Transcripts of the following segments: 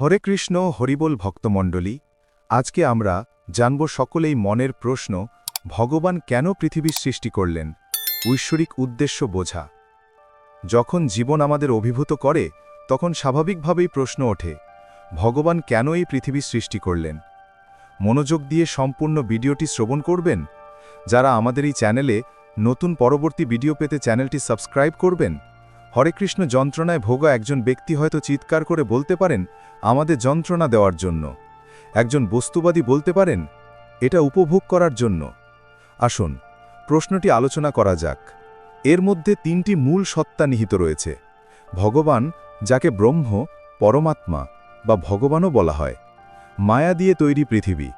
হরে কৃষ্ণ হরিবোল ভক্তমণ্ডলী, আজকে আমরা জানব সকলেই মনের প্রশ্ন, ভগবান কেন পৃথিবীর সৃষ্টি করলেন, ঐশ্বরিক উদ্দেশ্য বোঝা। যখন জীবন আমাদের অভিভূত করে তখন স্বাভাবিকভাবেই প্রশ্ন ওঠে, ভগবান কেন এই পৃথিবীর সৃষ্টি করলেন। মনোযোগ দিয়ে সম্পূর্ণ ভিডিওটি শ্রবণ করবেন। যারা আমাদের এই চ্যানেলে নতুন পরবর্তী ভিডিও পেতে চ্যানেলটি সাবস্ক্রাইব করবেন। হরে কৃষ্ণ যন্ত্রণায় ভোগা একজন ব্যক্তি হয়তো চিৎকার করে বলতে পারেন, আমাদের যন্ত্রণা দেওয়ার জন্য। একজন বস্তুবাদী বলতে পারেন, এটা উপভোগ করার জন্য। আসুন প্রশ্নটি আলোচনা করা যাক। এর মধ্যে তিনটি মূল সত্তা নিহিত রয়েছে। ভগবান, যাকে ব্রহ্ম, পরমাত্মা বা ভগবানও বলা হয়। মায়া দিয়ে তৈরি পৃথিবী,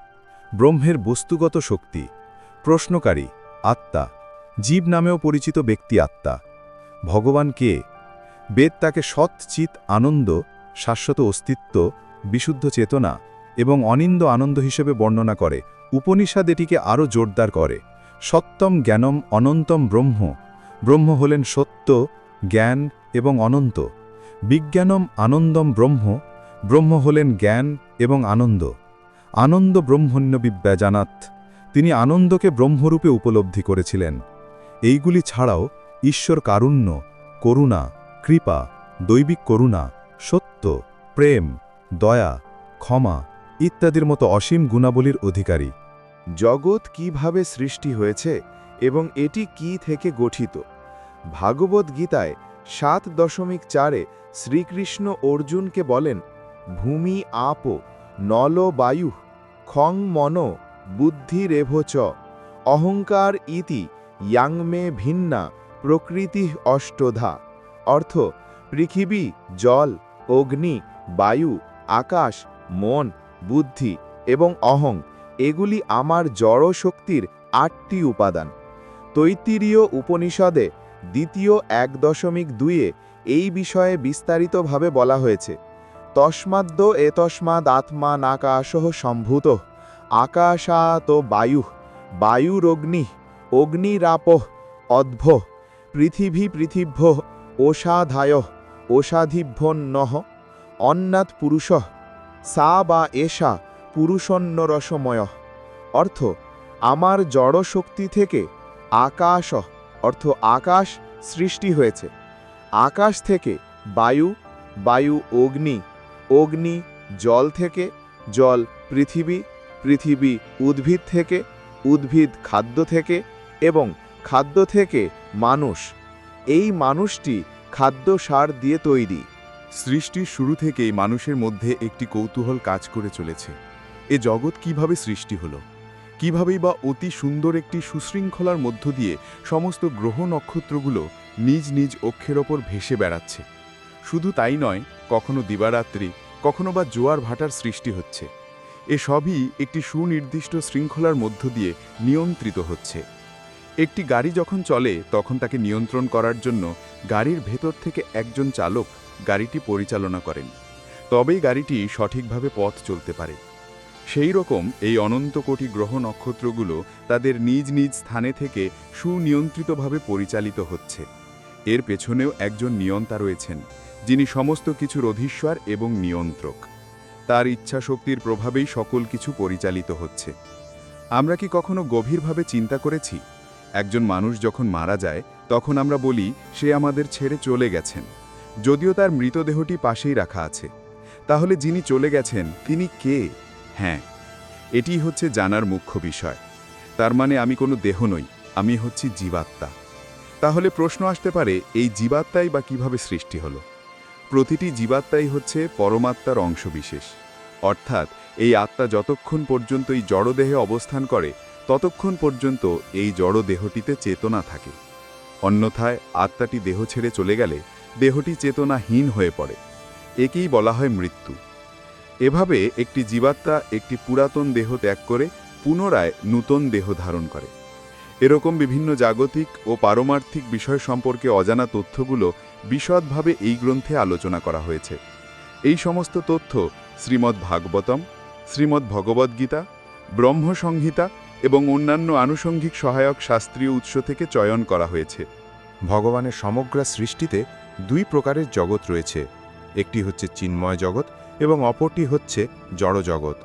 ব্রহ্মের বস্তুগত শক্তি। প্রশ্নকারী, আত্মা, জীব নামেও পরিচিত ব্যক্তি আত্মা। ভগবান কে? বেদ তাকে সৎ চিত আনন্দ, শাশ্বত অস্তিত্ব, বিশুদ্ধ চেতনা এবং অনিন্দ আনন্দ হিসেবে বর্ণনা করে। উপনিষদ এটিকে আরও জোরদার করে। সত্যম জ্ঞানম অনন্তম ব্রহ্ম। ব্রহ্ম হলেন সত্য, জ্ঞান এবং অনন্ত। বিজ্ঞানম আনন্দম ব্রহ্ম। ব্রহ্ম হলেন জ্ঞান এবং আনন্দ। আনন্দ ব্রহ্মণ্যবিদ্যা জানাত। তিনি আনন্দকে ব্রহ্মরূপে উপলব্ধি করেছিলেন। এইগুলি ছাড়াও ঈশ্বর কারুণ্য, করুণা, কৃপা, দৈবিক করুণা, সত্য, প্রেম, দয়া, ক্ষমা ইত্যাদির মতো অসীম গুণাবলীর অধিকারী। জগৎ কিভাবে সৃষ্টি হয়েছে এবং এটি কি থেকে গঠিত? ভাগবত গীতায় 7.4-এ শ্রীকৃষ্ণ অর্জুনকে বলেন, ভূমি আপ নল বায়ু খং মন বুদ্ধিরেভচ অহংকার ইতি ইয়াংমে ভিন্না প্রকৃতি অষ্টধা। অর্থ, পৃথিবী, জল, অগ্নি, বায়ু, আকাশ, মন, বুদ্ধি এবং অহং, এগুলি আমার জড় শক্তির 8টি উপাদান। তৈত্তিরীয় উপনিষদে 2.1.2-এ এই বিষয়ে বিস্তারিতভাবে বলা হয়েছে। তস্মাদ্য এতস্মাদ আত্মা নাকাশঃ সম্ভূতঃ আকাশাত বায়ুঃ বায়ুরগ্নি অগ্নিরাপঃ অদ্ভঃ পৃথিবী পৃথিভ্যঃ ওষাধায়ঃ ওষাধিভ্যন্নঃ অন্নাৎ পুরুষঃ সা বা এষা পুরুষন্নরসময়ঃ। অর্থ, আমার জড় শক্তি থেকে আকাশ অর্থ আকাশ সৃষ্টি হয়েছে। আকাশ থেকে বায়ু, বায়ু অগ্নি, অগ্নি জল থেকে, জল পৃথিবী, পৃথিবী উদ্ভিদ থেকে, উদ্ভিদ খাদ্য থেকে এবং খাদ্য থেকে মানুষ। এই মানুষটি খাদ্য সার দিয়ে তৈরি। সৃষ্টির শুরু থেকেই মানুষের মধ্যে একটি কৌতূহল কাজ করে চলেছে। এ জগৎ কিভাবে সৃষ্টি হলো, কিভাবেই বা অতি সুন্দর একটি সুশৃঙ্খলার মধ্য দিয়ে সমস্ত গ্রহ নক্ষত্রগুলো নিজ নিজ অক্ষের ওপর ভেসে বেড়াচ্ছে। শুধু তাই নয়, কখনো দিবারাত্রি, কখনো বা জোয়ার ভাটার সৃষ্টি হচ্ছে। এসবই একটি সুনির্দিষ্ট শৃঙ্খলার মধ্য দিয়ে নিয়ন্ত্রিত হচ্ছে। একটি গাড়ি যখন চলে তখন তাকে নিয়ন্ত্রণ করার জন্য গাড়ির ভেতর থেকে একজন চালক গাড়িটি পরিচালনা করেন, তবেই গাড়িটি সঠিকভাবে পথ চলতে পারে। সেই রকম এই অনন্ত কোটি গ্রহ নক্ষত্রগুলো তাদের নিজ নিজ স্থানে থেকে সুনিয়ন্ত্রিতভাবে পরিচালিত হচ্ছে। এর পেছনেও একজন নিয়ন্তা রয়েছেন, যিনি সমস্ত কিছুর অধীশ্বর এবং নিয়ন্ত্রক। তার ইচ্ছাশক্তির প্রভাবেই সকল কিছু পরিচালিত হচ্ছে। আমরা কি কখনো গভীরভাবে চিন্তা করেছি, একজন মানুষ যখন মারা যায় তখন আমরা বলি সে আমাদের ছেড়ে চলে গেছেন, যদিও তার মৃতদেহটি পাশেই রাখা আছে। তাহলে যিনি চলে গেছেন তিনি কে? হ্যাঁ, এটি হচ্ছে জানার মুখ্য বিষয়। তার মানে আমি কোনো দেহ নই, আমি হচ্ছি জীবাত্মা। তাহলে প্রশ্ন আসতে পারে, এই জীবাত্মাই বা কিভাবে সৃষ্টি হলো? প্রতিটি জীবাত্মাই হচ্ছে পরমাত্মার অংশবিশেষ। অর্থাৎ এই আত্মা যতক্ষণ পর্যন্ত এই জড়দেহে অবস্থান করে ততক্ষণ পর্যন্ত এই জড় দেহটিতে চেতনা থাকে। অন্যথায় আত্মাটি দেহ ছেড়ে চলে গেলে দেহটি চেতনাহীন হয়ে পড়ে। একেই বলা হয় মৃত্যু। এভাবে একটি জীবাত্মা একটি পুরাতন দেহ ত্যাগ করে পুনরায় নূতন দেহ ধারণ করে। এরকম বিভিন্ন জাগতিক ও পারমার্থিক বিষয় সম্পর্কে অজানা তথ্যগুলো বিশদভাবে এই গ্রন্থে আলোচনা করা হয়েছে। এই সমস্ত তথ্য শ্রীমদ্ ভাগবতম, শ্রীমদ্ ভগবদ্গীতা, ব্রহ্মসংহিতা এবং অন্যান্য আনুষঙ্গিক সহায়ক শাস্ত্রীয় উৎস থেকে চয়ন করা হয়েছে। ভগবানের সমগ্র সৃষ্টিতে 2 প্রকারের জগৎ রয়েছে। একটি হচ্ছে চিন্ময় জগৎ এবং অপরটি হচ্ছে জড়জগৎ।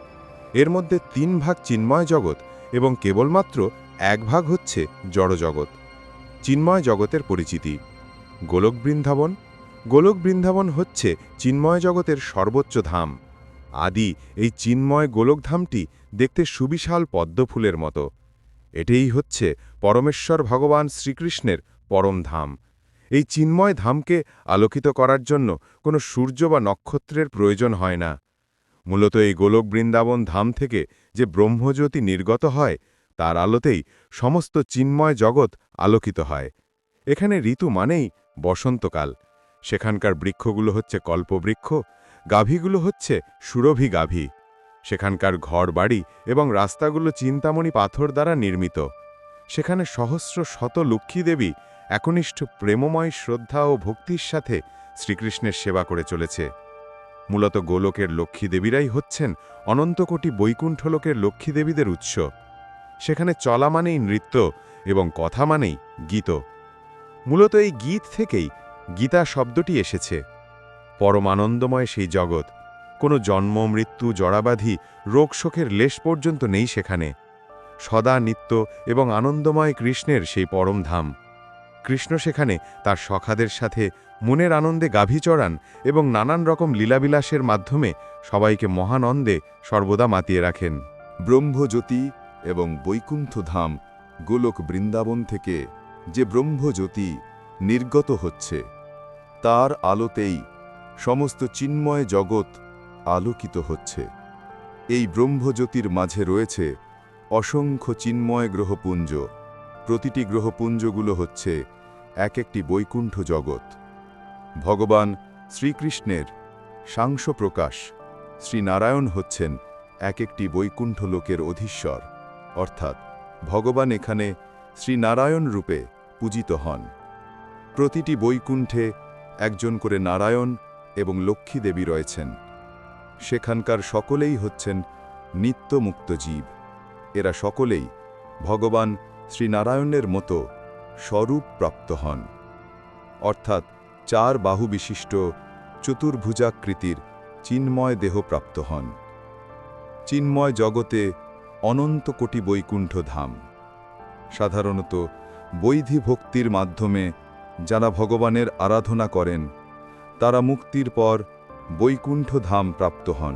এর মধ্যে 3 ভাগ চিন্ময় জগৎ এবং কেবলমাত্র 1 ভাগ হচ্ছে জড়জগৎ। চিন্ময় জগতের পরিচিতি। গোলক বৃন্দাবন। গোলক বৃন্দাবন হচ্ছে চিন্ময় জগতের সর্বোচ্চ ধাম। আদি এই চিন্ময় গোলকধামটি দেখতে সুবিশাল পদ্মফুলের মতো। এটাই হচ্ছে পরমেশ্বর ভগবান শ্রীকৃষ্ণের পরম ধাম। এই চিন্ময় ধামকে আলোকিত করার জন্য কোনো সূর্য বা নক্ষত্রের প্রয়োজন হয় না। মূলত এই গোলক বৃন্দাবন ধাম থেকে যে ব্রহ্মজ্যোতি নির্গত হয়, তার আলোতেই সমস্ত চিন্ময় জগৎ আলোকিত হয়। এখানে ঋতু মানেই বসন্তকাল। সেখানকার বৃক্ষগুলো হচ্ছে কল্পবৃক্ষ, গাভীগুলো হচ্ছে সুরভি গাভী। সেখানকার ঘরবাড়ি এবং রাস্তাগুলো চিন্তামণি পাথর দ্বারা নির্মিত। সেখানে সহস্র শত লক্ষ্মী দেবী একনিষ্ঠ প্রেমময় শ্রদ্ধা ও ভক্তির সাথে শ্রীকৃষ্ণের সেবা করে চলেছে। মূলত গোলকের লক্ষ্মী দেবীরাই হচ্ছেন অনন্তকোটি বৈকুণ্ঠলোকের লক্ষ্মী দেবীদের উৎস। সেখানে চলা মানেই নৃত্য এবং কথা মানেই গীত। মূলত এই গীত থেকেই গীতা শব্দটি এসেছে। পরম আনন্দময় সেই জগৎ। কোনো জন্ম মৃত্যু জড়াবাধি রোগশোকের লেশ পর্যন্ত নেই সেখানে। সদা নিত্য এবং আনন্দময় কৃষ্ণের সেই পরম ধাম। কৃষ্ণ সেখানে তার সখাদের সাথে মনের আনন্দে গাভী চড়ান এবং নানান রকম লীলাবিলাসের মাধ্যমে সবাইকে মহানন্দে সর্বদা মাতিয়ে রাখেন। ব্রহ্মজ্যোতি এবং বৈকুণ্ঠ ধাম গোলক বৃন্দাবন থেকে যে ব্রহ্মজ্যোতি নির্গত হচ্ছে, তার আলোতেই সমস্ত চিন্ময় জগৎ আলোকিত হচ্ছে। এই ব্রহ্মজ্যোতির মাঝে রয়েছে অসংখ্য চিন্ময় গ্রহপুঞ্জ। প্রতিটি গ্রহপুঞ্জগুলো হচ্ছে এক একটি বৈকুণ্ঠ জগৎ। ভগবান শ্রীকৃষ্ণের সাংস প্রকাশ শ্রীনারায়ণ হচ্ছেন এক একটি বৈকুণ্ঠ লোকের অধীশ্বর, অর্থাৎ ভগবান এখানে শ্রীনারায়ণ রূপে পূজিত হন। প্রতিটি বৈকুণ্ঠে একজন করে নারায়ণ এবং লক্ষ্মী দেবী রয়েছেন। সেখানকার সকলেই হচ্ছেন নিত্যমুক্ত জীব। এরা সকলেই ভগবান শ্রীনারায়ণের মতো স্বরূপ প্রাপ্ত হন, অর্থাৎ 4 বাহু বিশিষ্ট চতুর্ভুজাকৃতির চিন্ময় দেহ প্রাপ্ত হন। চিন্ময় জগতে অনন্ত কোটি বৈকুণ্ঠ ধাম। সাধারণত বৈধি ভক্তির মাধ্যমে যারা ভগবানের আরাধনা করেন, তারা মুক্তির পর বৈকুণ্ঠ ধাম প্রাপ্ত হন।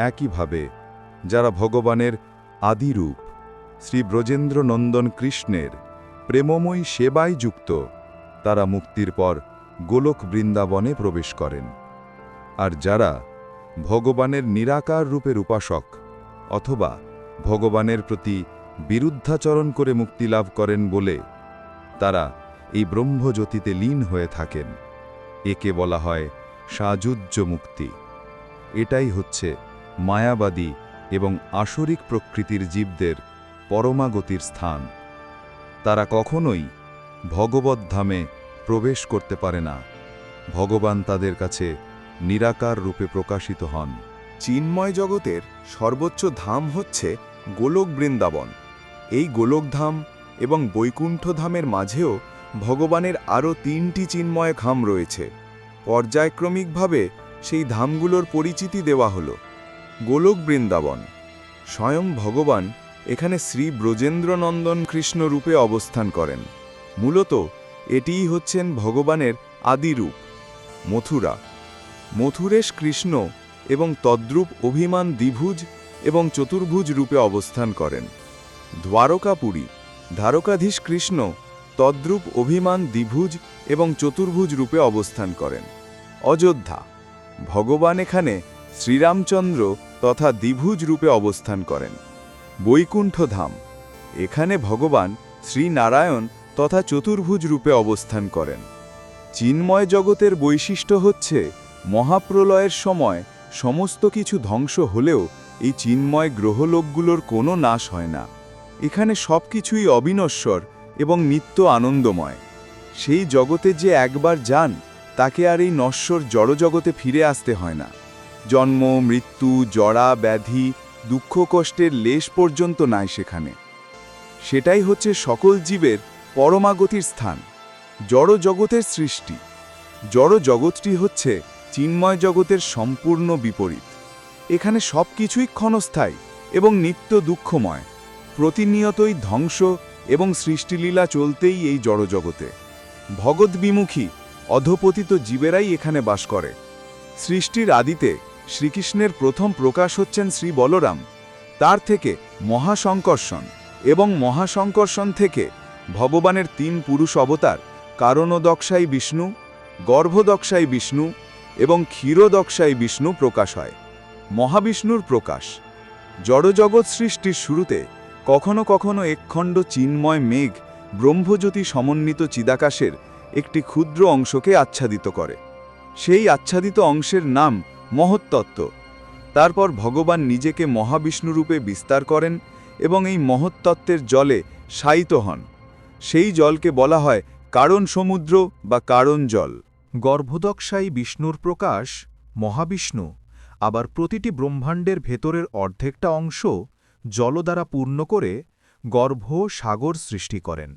একইভাবে যারা ভগবানের আদিরূপ শ্রী ব্রজেন্দ্র নন্দন কৃষ্ণের প্রেমময়ী সেবায় যুক্ত, তারা মুক্তির পর গোলক বৃন্দাবনে প্রবেশ করেন। আর যারা ভগবানের নিরাকার রূপের উপাসক অথবা ভগবানের প্রতি বিরুদ্ধাচরণ করে মুক্তি লাভ করেন বলে তারা এই ব্রহ্মজ্যোতিতে লীন হয়ে থাকেন, একে বলা হয় সাযুজ্য মুক্তি। এটাই হচ্ছে মায়াবাদী এবং আসরিক প্রকৃতির জীবদের পরমাগতির স্থান। তারা কখনোই ভগবত ধামে প্রবেশ করতে পারে না। ভগবান তাদের কাছে নিরাকার রূপে প্রকাশিত হন। চিন্ময় জগতের সর্বোচ্চ ধাম হচ্ছে গোলক বৃন্দাবন। এই গোলকধাম এবং বৈকুণ্ঠ ধামের মাঝেও ভগবানের আরও 3টি চিন্ময় ধাম রয়েছে। পর্যায়ক্রমিকভাবে সেই ধামগুলোর পরিচিতি দেওয়া হল। গোলক বৃন্দাবন, স্বয়ং ভগবান এখানে শ্রী ব্রজেন্দ্রনন্দন কৃষ্ণ রূপে অবস্থান করেন। মূলত এটিই হচ্ছেন ভগবানের আদিরূপ। মথুরা, মথুরেশ কৃষ্ণ এবং তদ্রূপ অভিমান দ্বিভুজ এবং চতুর্ভুজ রূপে অবস্থান করেন। দ্বারকাপুরী, দ্বারকাধীশ কৃষ্ণ তদ্রূপ অভিমান দ্বিভুজ এবং চতুর্ভুজ রূপে অবস্থান করেন। অযোধ্যা, ভগবান এখানে শ্রীরামচন্দ্র তথা দ্বিভুজ রূপে অবস্থান করেন। বৈকুণ্ঠ ধাম, এখানে ভগবান শ্রীনারায়ণ তথা চতুর্ভুজ রূপে অবস্থান করেন। চিন্ময় জগতের বৈশিষ্ট্য হচ্ছে মহাপ্রলয়ের সময় সমস্ত কিছু ধ্বংস হলেও এই চিন্ময় গ্রহলোকগুলোর কোনো নাশ হয় না। এখানে সব কিছুই অবিনশ্বর এবং নিত্য আনন্দময়। সেই জগতে যে একবার যান, তাকে আর এই নশ্বর জড়জগতে ফিরে আসতে হয় না। জন্ম মৃত্যু জরা ব্যাধি দুঃখ কষ্টের লেশ পর্যন্ত নাই সেখানে। সেটাই হচ্ছে সকল জীবের পরমাগতির স্থান, জড় জগতের সৃষ্টি। জড় জগৎটি হচ্ছে চিন্ময় জগতের সম্পূর্ণ বিপরীত। এখানে সব কিছুই ক্ষণস্থায়ী এবং নিত্য দুঃখময়। প্রতিনিয়তই ধ্বংস এবং সৃষ্টিলীলা চলতেই এই জড়জগতে। ভগৎ বিমুখী অধপতিত জীবেরাই এখানে বাস করে। সৃষ্টির আদিতে শ্রীকৃষ্ণের প্রথম প্রকাশ হচ্ছেন শ্রী বলরাম, তার থেকে মহাসংকর্ষণ এবং মহাসংকর্ষণ থেকে ভগবানের ৩ পুরুষ অবতার কারণদক্ষাই বিষ্ণু, গর্ভদক্ষাই বিষ্ণু এবং ক্ষীরদক্ষাই বিষ্ণু প্রকাশ হয়। মহাবিষ্ণুর প্রকাশ জড়জগৎ সৃষ্টির শুরুতে কখনো কখনো একখণ্ড চিন্ময় মেঘ ব্রহ্মজ্যোতি সমন্বিত চিদাকাশের একটি ক্ষুদ্র অংশকে আচ্ছাদিত করে। সেই আচ্ছাদিত অংশের নাম মহত্তত্ত্ব। তারপর ভগবান নিজেকে মহাবিষ্ণুরূপে বিস্তার করেন এবং এই মহত্তত্ত্বের জলে শায়িত হন। সেই জলকে বলা হয় কারণ সমুদ্র বা কারণ জল। গর্ভদক্ষাই বিষ্ণুর প্রকাশ মহাবিষ্ণু আবার প্রতিটি ব্রহ্মাণ্ডের ভেতরের অর্ধেকটা অংশ জল দ্বারা পূর্ণ করে গর্ভ সাগর সৃষ্টি করেন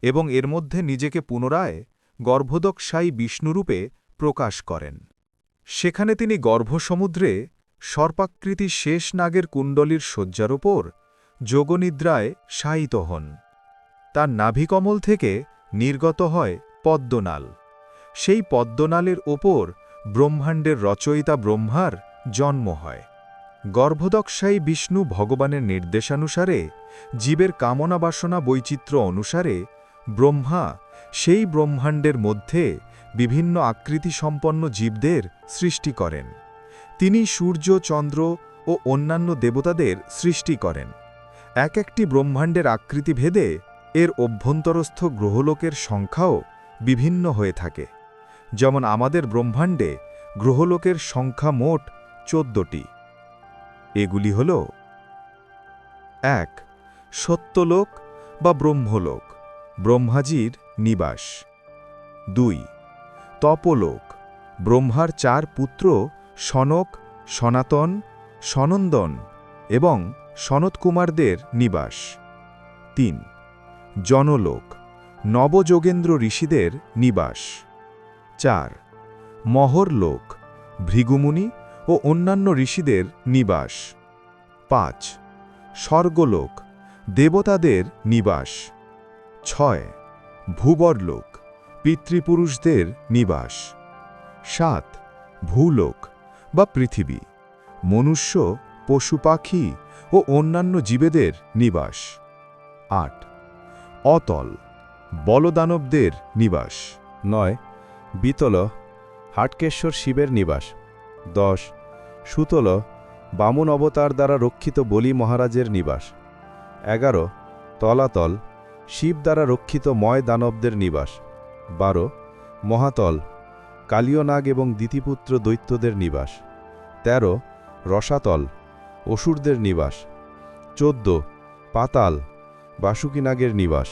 এবং এর মধ্যে নিজেকে পুনরায় গর্ভদক্ষাই বিষ্ণুরূপে প্রকাশ করেন। সেখানে তিনি গর্ভসমুদ্রে সর্পাকৃতি শেষ নাগের কুণ্ডলীর শয্যার ওপর যোগনিদ্রায় শায়িত হন। তার নাভিকমল থেকে নির্গত হয় পদ্মনাল। সেই পদ্মনালের ওপর ব্রহ্মাণ্ডের রচয়িতা ব্রহ্মার জন্ম হয়। গর্ভদক্ষাই বিষ্ণু ভগবানের নির্দেশানুসারে জীবের কামনা বাসনা বৈচিত্র্য অনুসারে ব্রহ্মা সেই ব্রহ্মাণ্ডের মধ্যে বিভিন্ন আকৃতিসম্পন্ন জীবদের সৃষ্টি করেন। তিনি সূর্য, চন্দ্র ও অন্যান্য দেবতাদের সৃষ্টি করেন। এক একটি ব্রহ্মাণ্ডের আকৃতি ভেদে এর অভ্যন্তরস্থ গ্রহলোকের সংখ্যাও বিভিন্ন হয়ে থাকে। যেমন আমাদের ব্রহ্মাণ্ডে গ্রহলোকের সংখ্যা মোট 14টি। এগুলি হল: ১. সত্যলোক বা ব্রহ্মলোক, ব্রহ্মাজির নিবাস। ২. তপলোক, ব্রহ্মার 4 পুত্র সনক, সনাতন, সনন্দন এবং সনৎকুমারদের নিবাস। ৩. জনলোক, নবযোগেন্দ্র ঋষিদের নিবাস। ৪. মহরলোক, ভৃগুমুনি ও অন্যান্য ঋষিদের নিবাস। ৫. স্বর্গলোক, দেবতাদের নিবাস। ৬. ভূবরলোক, পিতৃপুরুষদের নিবাস। ৭. ভূলোক বা পৃথিবী, মনুষ্য, পশু পাখি ও অন্যান্য জীবেদের নিবাস। ৮. অতল, বলদানবদের নিবাস। ৯. বিতল, হাটকেশ্বর শিবের নিবাস। ১০. সুতল, বামন অবতার দ্বারা রক্ষিত বলি মহারাজের নিবাস। ১১. তলাতল, শিব দ্বারা রক্ষিত ময় দানবদের নিবাস। ১২. মহাতল, কালীয় নাগ এবং দিতিপুত্র দৈত্যদের নিবাস। ১৩. রসাতল, অসুরদের নিবাস। ১৪. পাতাল, বাসুকী নাগের নিবাস।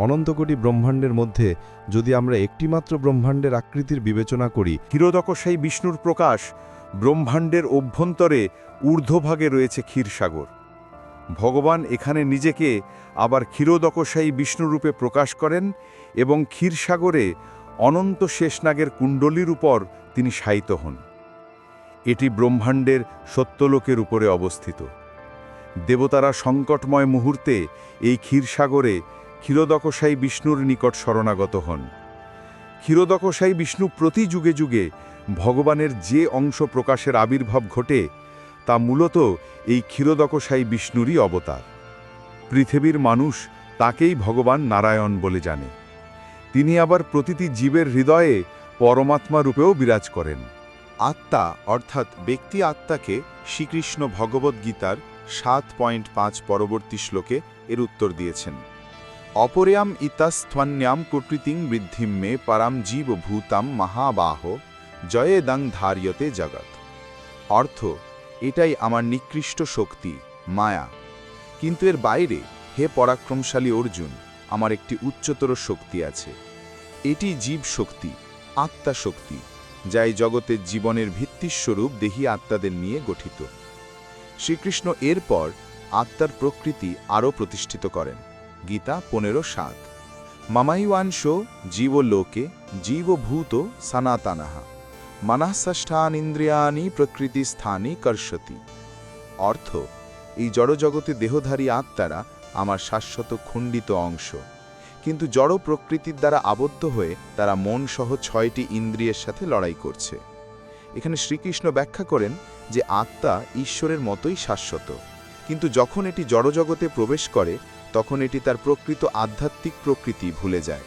অনন্তকোটি ব্রহ্মাণ্ডের মধ্যে যদি আমরা একটিমাত্র ব্রহ্মাণ্ডের আকৃতির বিবেচনা করি, ক্ষীরদকশাই বিষ্ণুর প্রকাশ ব্রহ্মাণ্ডের অভ্যন্তরে ঊর্ধ্বভাগে রয়েছে ক্ষীরসাগর। ভগবান এখানে নিজেকে আবার ক্ষীরদকশাই বিষ্ণুরূপে প্রকাশ করেন এবং ক্ষীরসাগরে অনন্ত শেষনাগের কুণ্ডলীর উপর তিনি শায়িত হন। এটি ব্রহ্মাণ্ডের সত্যলোকের উপরে অবস্থিত। দেবতারা সংকটময় মুহূর্তে এই ক্ষীরসাগরে ক্ষীরদকশাই বিষ্ণুর নিকট শরণাগত হন। ক্ষীরদকশাই বিষ্ণু প্রতি যুগে যুগে ভগবানের যে অংশ প্রকাশের আবির্ভাব ঘটে তা মূলত এই ক্ষীরদকশাই বিষ্ণুরই অবতার। পৃথিবীর মানুষ তাকেই ভগবান নারায়ণ বলে জানে। তিনি আবার প্রতিটি জীবের হৃদয়ে পরমাত্মা রূপেও বিরাজ করেন। আত্মা অর্থাৎ ব্যক্তি আত্মাকে শ্রীকৃষ্ণ ভগবদ্গীতার ৭.৫ পরবর্তী শ্লোকে এর উত্তর দিয়েছেন। অপরেয়াম ইতাস্ত্বন্যাম প্রকৃতিং বৃদ্ধিম মে পরাম জীবভূতাম মহাবাহ জয়েদং ধার্যতে জগৎ। অর্থ, এটাই আমার নিকৃষ্ট শক্তি, মায়া। কিন্তু এর বাইরে, হে পরাক্রমশালী অর্জুন, আমার একটি উচ্চতর শক্তি আছে। এটি জীব শক্তি, আত্মা শক্তি, যা এই জগতের জীবনের ভিত্তিস্বরূপ দেহী আত্মাদের নিয়ে গঠিত। শ্রীকৃষ্ণ এরপর আত্মার প্রকৃতি আরও প্রতিষ্ঠিত করেন। গীতা ১৫:৭। মামাইওয়াংশ জীবলোকে জীবভূত সনাতনঃ মানঃষষ্ঠানীন্দ্রিয়াণি প্রকৃতিস্থানি কর্ষতি। অর্থ, এই জড়জগতে দেহধারী আত্মারা আমার শাশ্বত খণ্ডিত অংশ, কিন্তু জড় প্রকৃতির দ্বারা আবদ্ধ হয়ে তারা মন সহ 6টি ইন্দ্রিয়ের সাথে লড়াই করছে। এখানে শ্রীকৃষ্ণ ব্যাখ্যা করেন যে আত্মা ঈশ্বরের মতোই শাশ্বত, কিন্তু যখন এটি জড়জগতে প্রবেশ করে তখন এটি তার প্রকৃত আধ্যাত্মিক প্রকৃতি ভুলে যায়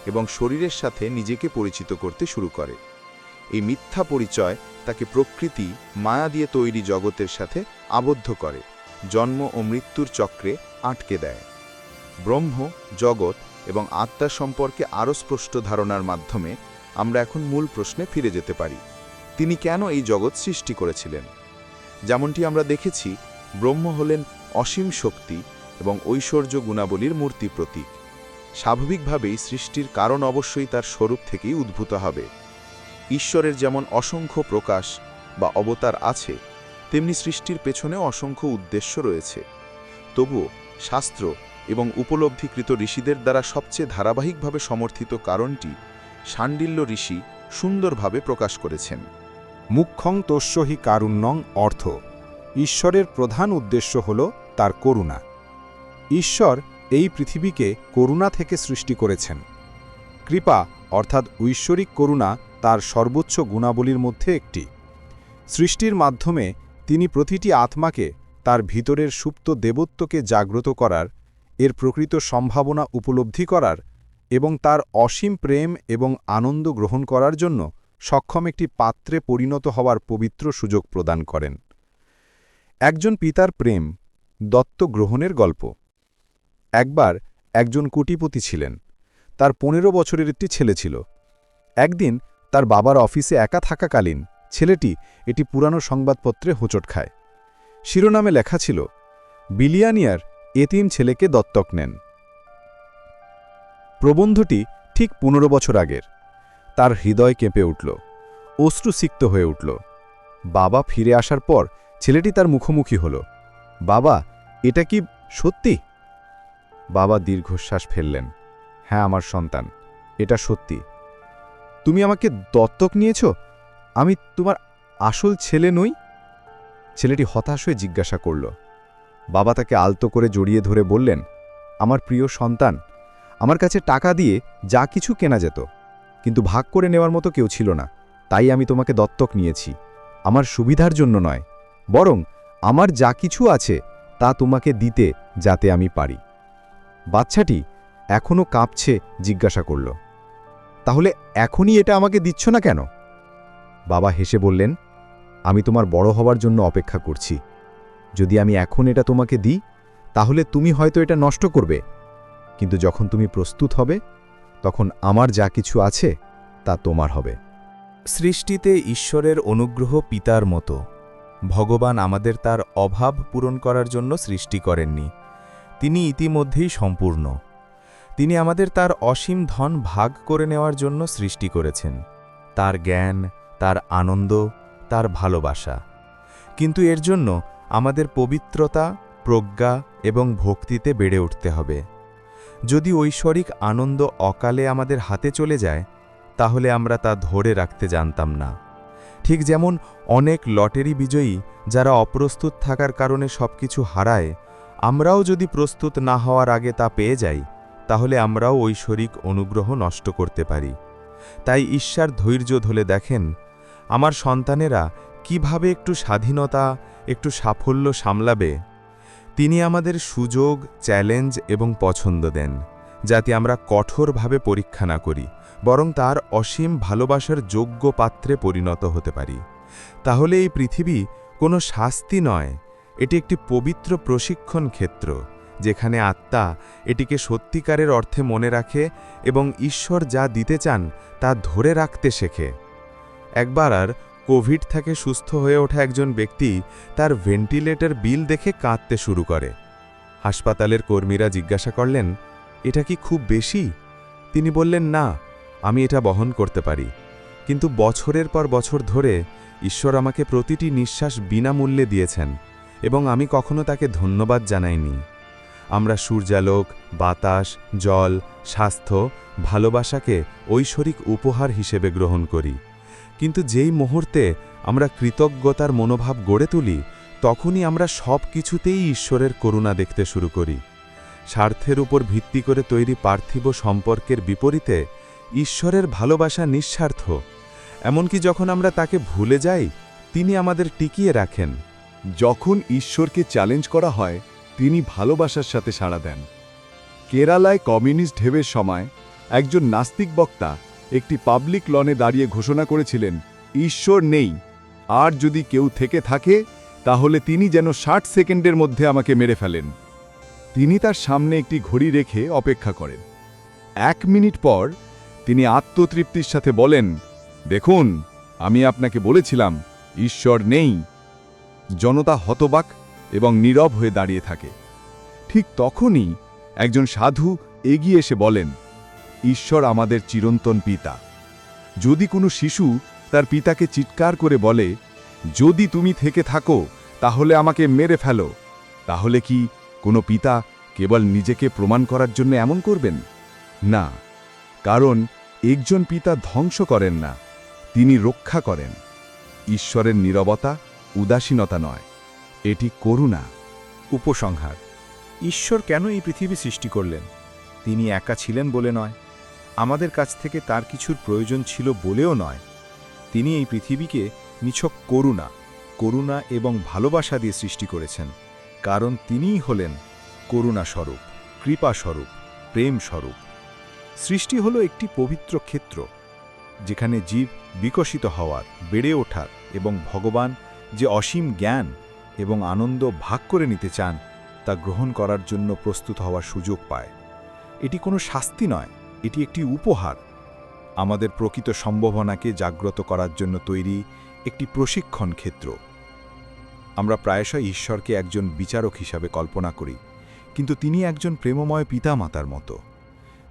এবং শরীরের সাথে নিজেকে পরিচিত করতে শুরু করে। এই মিথ্যা পরিচয় তাকে প্রকৃতি মায়া দিয়ে তৈরি জগতের সাথে আবদ্ধ করে, জন্ম ও মৃত্যুর চক্রে আটকে দেয়। ব্রহ্ম, জগৎ এবং আত্মা সম্পর্কে আরও স্পষ্ট ধারণার মাধ্যমে আমরা এখন মূল প্রশ্নে ফিরে যেতে পারি। তিনি কেন এই জগৎ সৃষ্টি করেছিলেন? যেমনটি আমরা দেখেছি, ব্রহ্ম হলেন অসীম শক্তি এবং ঐশ্বর্য গুণাবলীর মূর্তি প্রতীক। স্বাভাবিকভাবেই সৃষ্টির কারণ অবশ্যই তার স্বরূপ থেকেই উদ্ভূত হবে। ঈশ্বরের যেমন অসংখ্য প্রকাশ বা অবতার আছে, তেমনি সৃষ্টির পেছনেও অসংখ্য উদ্দেশ্য রয়েছে। তবুও শাস্ত্র এবং উপলব্ধিকৃত ঋষিদের দ্বারা সবচেয়ে ধারাবাহিকভাবে সমর্থিত কারণটি শাণ্ডিল্য ঋষি সুন্দরভাবে প্রকাশ করেছেন। মুখ্যং তস্য হি কারুণ্যং অর্থ, ঈশ্বরের প্রধান উদ্দেশ্য হল তার করুণা। ঈশ্বর এই পৃথিবীকে করুণা থেকে সৃষ্টি করেছেন। কৃপা অর্থাৎ ঐশ্বরিক করুণা তার সর্বোচ্চ গুণাবলীর মধ্যে একটি। সৃষ্টির মাধ্যমে তিনি প্রতিটি আত্মাকে তার ভিতরের সুপ্ত দেবত্বকে জাগ্রত করার, এর প্রকৃত সম্ভাবনা উপলব্ধি করার এবং তার অসীম প্রেম এবং আনন্দ গ্রহণ করার জন্য সক্ষম একটি পাত্রে পরিণত হওয়ার পবিত্র সুযোগ প্রদান করেন। একজন পিতার প্রেম দত্ত গ্রহণের গল্প। একবার একজন কোটিপতি ছিলেন। তার 15 বছরের একটি ছেলে ছিল। একদিন তার বাবার অফিসে একা থাকাকালীন ছেলেটি এটি পুরানো সংবাদপত্রে হোঁচট খায়। শিরোনামে লেখা ছিল, বিলিয়ানিয়ার এতিম ছেলেকে দত্তক নেন। প্রবন্ধটি ঠিক 15 বছর আগের। তার হৃদয় কেঁপে উঠল, অশ্রুসিক্ত হয়ে উঠল। বাবা ফিরে আসার পর ছেলেটি তার মুখোমুখি হল। বাবা, এটা কি সত্যি? বাবা দীর্ঘশ্বাস ফেললেন। হ্যাঁ আমার সন্তান, এটা সত্যি। তুমি আমাকে দত্তক নিয়েছ? আমি তোমার আসল ছেলে নই? ছেলেটি হতাশ হয়ে জিজ্ঞাসা করল। বাবা তাকে আলতো করে জড়িয়ে ধরে বললেন, আমার প্রিয় সন্তান, আমার কাছে টাকা দিয়ে যা কিছু কেনা যেত, কিন্তু ভাগ করে নেওয়ার মতো কেউ ছিল না। তাই আমি তোমাকে দত্তক নিয়েছি। আমার সুবিধার জন্য নয়, বরং আমার যা কিছু আছে তা তোমাকে দিতে যাতে আমি পারি। বাচ্চাটি এখনও কাঁপছে জিজ্ঞাসা করল, তাহলে এখনই এটা আমাকে দিচ্ছ না কেন? বাবা হেসে বললেন, আমি তোমার বড় হওয়ার জন্য অপেক্ষা করছি। যদি আমি এখন এটা তোমাকে দিই তাহলে তুমি হয়তো এটা নষ্ট করবে, কিন্তু যখন তুমি প্রস্তুত হবে তখন আমার যা কিছু আছে তা তোমার হবে। সৃষ্টিতে ঈশ্বরের অনুগ্রহ পিতার মতো। ভগবান আমাদের তার অভাব পূরণ করার জন্য সৃষ্টি করেননি। তিনি ইতিমধ্যেই সম্পূর্ণ। তিনি আমাদের তার অসীম ধন ভাগ করে নেওয়ার জন্য সৃষ্টি করেছেন, তার জ্ঞান, তার আনন্দ, তার ভালোবাসা। কিন্তু এর জন্য আমাদের পবিত্রতা, প্রজ্ঞা এবং ভক্তিতে বেড়ে উঠতে হবে। যদি ঐশ্বরিক আনন্দ অকালে আমাদের হাতে চলে যায়, তাহলে আমরা তা ধরে রাখতে জানতাম না। ঠিক যেমন অনেক লটারি বিজয়ী যারা অপ্রস্তুত থাকার কারণে সবকিছু হারায়, আমরাও যদি প্রস্তুত না হওয়ার আগে তা পেয়ে যাই, তাহলে আমরাও ঐশ্বরিক অনুগ্রহ নষ্ট করতে পারি। তাই ঈশ্বর ধৈর্য ধরে দেখেন আমার সন্তানেরা কিভাবে একটু স্বাধীনতা, একটু সাফল্য সামলাবে। তিনি আমাদের সুযোগ, চ্যালেঞ্জ এবং পছন্দ দেন, যাতে আমরা কঠোরভাবে পরীক্ষা না করি, বরং তার অসীম ভালোবাসার যোগ্য পাত্রে পরিণত হতে পারি। তাহলে এই পৃথিবী কোনো শাস্তি নয়, এটি একটি পবিত্র প্রশিক্ষণ ক্ষেত্র, যেখানে আত্মা এটিকে সত্যিকারের অর্থে মনে রাখে এবং ঈশ্বর যা দিতে চান তা ধরে রাখতে শেখে। একবার আর কোভিড থেকে সুস্থ হয়ে ওঠা একজন ব্যক্তি তার ভেন্টিলেটর বিল দেখে কাঁদতে শুরু করে। হাসপাতালের কর্মীরা জিজ্ঞাসা করলেন, এটা কি খুব বেশি? তিনি বললেন, না, আমি এটা বহন করতে পারি। কিন্তু বছরের পর বছর ধরে ঈশ্বর আমাকে প্রতিটি নিঃশ্বাস বিনামূল্যে দিয়েছেন এবং আমি কখনো তাকে ধন্যবাদ জানাইনি। আমরা সূর্যালোক, বাতাস, জল, স্বাস্থ্য, ভালোবাসাকে ঐশ্বরিক উপহার হিসেবে গ্রহণ করি, কিন্তু যেই মুহূর্তে আমরা কৃতজ্ঞতার মনোভাব গড়ে তুলি, তখনই আমরা সব কিছুতেই ঈশ্বরের করুণা দেখতে শুরু করি। স্বার্থের উপর ভিত্তি করে তৈরি পার্থিব সম্পর্কের বিপরীতে ঈশ্বরের ভালোবাসা নিঃস্বার্থ। এমনকি যখন আমরা তাকে ভুলে যাই, তিনি আমাদের টিকিয়ে রাখেন। যখন ঈশ্বরকে চ্যালেঞ্জ করা হয়, তিনি ভালোবাসার সাথে সাড়া দেন। কেরালায় কমিউনিস্ট ঢেউয়ের সময় একজন নাস্তিক বক্তা একটি পাবলিক লনে দাঁড়িয়ে ঘোষণা করেছিলেন, ঈশ্বর নেই, আর যদি কেউ থেকে থাকে তাহলে তিনি যেন 60 সেকেন্ডের মধ্যে আমাকে মেরে ফেলেন। তিনি তার সামনে একটি ঘড়ি রেখে অপেক্ষা করেন। 1 মিনিট পর তিনি আত্মতৃপ্তির সাথে বলেন, দেখুন, আমি আপনাকে বলেছিলাম ঈশ্বর নেই। জনতা হতবাক এবং নীরব হয়ে দাঁড়িয়ে থাকে। ঠিক তখনই একজন সাধু এগিয়ে এসে বলেন, ঈশ্বর আমাদের চিরন্তন পিতা। যদি কোনো শিশু তার পিতাকে চিৎকার করে বলে, যদি তুমি থেকে থাকো তাহলে আমাকে মেরে ফেলো, তাহলে কি কোনো পিতা কেবল নিজেকে প্রমাণ করার জন্য এমন করবেন? না, কারণ একজন পিতা ধ্বংস করেন না, তিনি রক্ষা করেন। ঈশ্বরের নীরবতা উদাসীনতা নয়, এটি করুণা। উপসংহার: ঈশ্বর কেন এই পৃথিবী সৃষ্টি করলেন? তিনি একা ছিলেন বলে নয়, আমাদের কাছ থেকে তার কিছুর প্রয়োজন ছিল বলেও নয়। তিনি এই পৃথিবীকে নিছক করুণা এবং ভালোবাসা দিয়ে সৃষ্টি করেছেন, কারণ তিনিই হলেন করুণা স্বরূপ, কৃপা স্বরূপ, প্রেম স্বরূপ। সৃষ্টি হলো একটি পবিত্র ক্ষেত্র, যেখানে জীব বিকশিত হওয়ার, বেড়ে ওঠার এবং ভগবান যে অসীম জ্ঞান এবং আনন্দ ভাগ করে নিতে চান তা গ্রহণ করার জন্য প্রস্তুত হওয়ার সুযোগ পায়। এটি কোনো শাস্তি নয়, এটি একটি উপহার, আমাদের প্রকৃত সম্ভাবনাকে জাগ্রত করার জন্য তৈরি একটি প্রশিক্ষণ ক্ষেত্র। আমরা প্রায়শই ঈশ্বরকে একজন বিচারক হিসাবে কল্পনা করি, কিন্তু তিনি একজন প্রেমময় পিতামাতার মতো,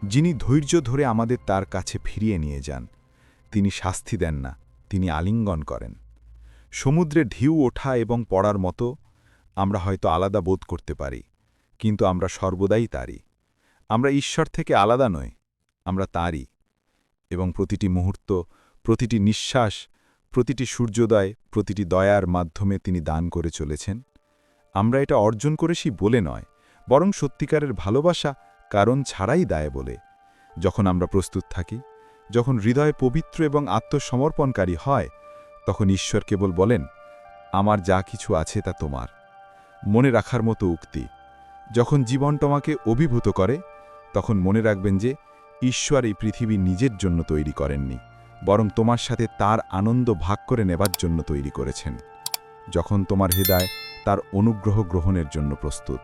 যিনি ধৈর্য ধরে আমাদের তার কাছে ফিরিয়ে নিয়ে যান। তিনি শাস্তি দেন না, তিনি আলিঙ্গন করেন। সমুদ্রে ঢেউ ওঠা এবং পড়ার মতো আমরা হয়তো আলাদা বোধ করতে পারি, কিন্তু আমরা সর্বদাই তারই। আমরা ঈশ্বর থেকে আলাদা নই, আমরা তারই। এবং প্রতিটি মুহূর্ত, প্রতিটি নিঃশ্বাস, প্রতিটি সূর্যোদয়, প্রতিটি দয়ার মাধ্যমে তিনি দান করে চলেছেন। আমরা এটা অর্জন করেছি বলে নয়, বরং সত্যিকারের ভালোবাসা কারণ ছাড়াই দায় বলে। যখন আমরা প্রস্তুত থাকি, যখন হৃদয় পবিত্র এবং আত্মসমর্পণকারী হয়, তখন ঈশ্বর কেবল বলেন, আমার যা কিছু আছে তা তোমার। মনে রাখার মতো উক্তি: যখন জীবন তোমাকে অভিভূত করে, তখন মনে রাখবেন যে ঈশ্বর এই পৃথিবী নিজের জন্য তৈরি করেননি, বরং তোমার সাথে তার আনন্দ ভাগ করে নেবার জন্য তৈরি করেছেন। যখন তোমার হৃদয় তার অনুগ্রহ গ্রহণের জন্য প্রস্তুত।